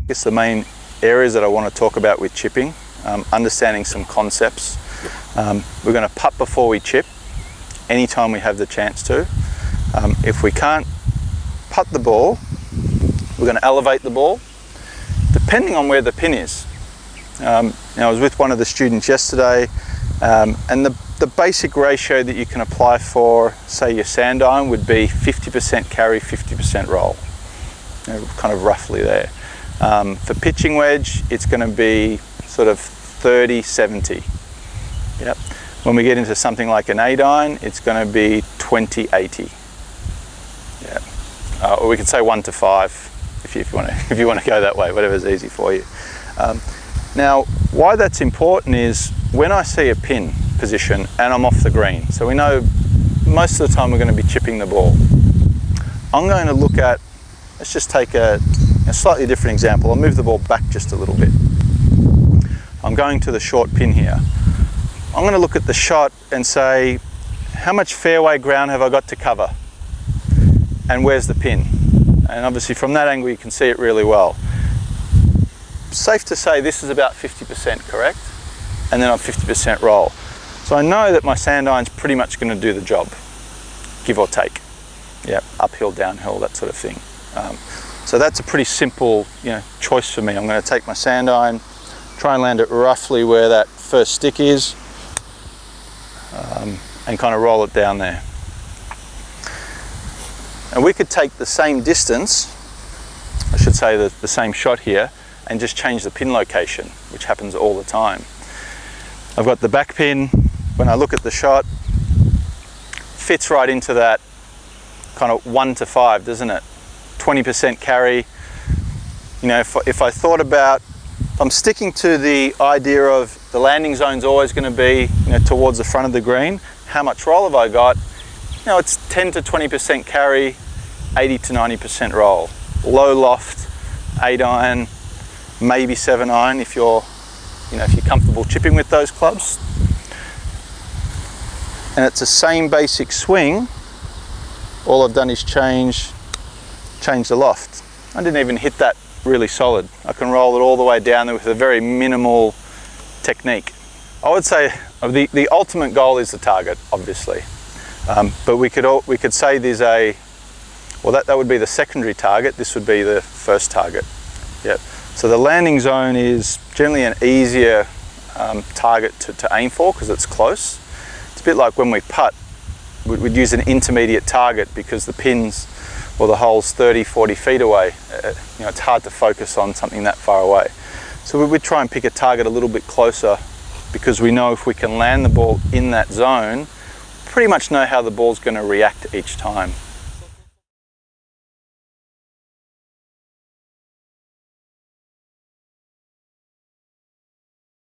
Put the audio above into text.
It's the main areas that I want to talk about with chipping, understanding some concepts. We're going to putt before we chip, anytime we have the chance to. If we can't putt the ball, we're going to elevate the ball, depending on where the pin is. Now, I was with one of the students yesterday, and the basic ratio that you can apply for, say, your sand iron would be 50% carry, 50% roll, kind of roughly there. For pitching wedge, it's going to be sort of 30-70. Yep. When we get into something like an 8 iron, it's going to be 20-80. Yep. Or we could say 1 to 5 if you want to go that way, whatever's easy for you. Now, why that's important is when I see a pin position and I'm off the green, so we know most of the time we're going to be chipping the ball. I'm going to look at, let's just take a slightly different example. I'll move the ball back just a little bit. I'm going to the short pin here. I'm going to look at the shot and say, how much fairway ground have I got to cover? And where's the pin? And obviously from that angle you can see it really well. Safe to say this is about 50% correct, and then I'm 50% roll. So I know that my sand iron's pretty much going to do the job, give or take. Yeah, uphill, downhill, that sort of thing. So that's a pretty simple, choice for me. I'm going to take my sand iron, try and land it roughly where that first stick is, and kind of roll it down there. And we could take the same distance, I should say the same shot here, and just change the pin location, which happens all the time. I've got the back pin. When I look at the shot, fits right into that kind of 1 to 5, doesn't it? 20% carry. If I thought about, I'm sticking to the idea of the landing zone's always going to be towards the front of the green. How much roll have I got? It's 10 to 20% carry, 80 to 90% roll. Low loft, 8 iron, maybe 7 iron if you're comfortable chipping with those clubs. And it's the same basic swing. All I've done is change the loft. I didn't even hit that really solid. I can roll it all the way down there with a very minimal technique. I would say the ultimate goal is the target, obviously. But we could say there's that would be the secondary target. This would be the first target. Yep. So the landing zone is generally an easier target to aim for because it's close. It's a bit like when we putt, we'd use an intermediate target because the pins or the hole's 30-40 feet away. It's hard to focus on something that far away. So we'd try and pick a target a little bit closer because we know if we can land the ball in that zone, pretty much know how the ball's going to react each time.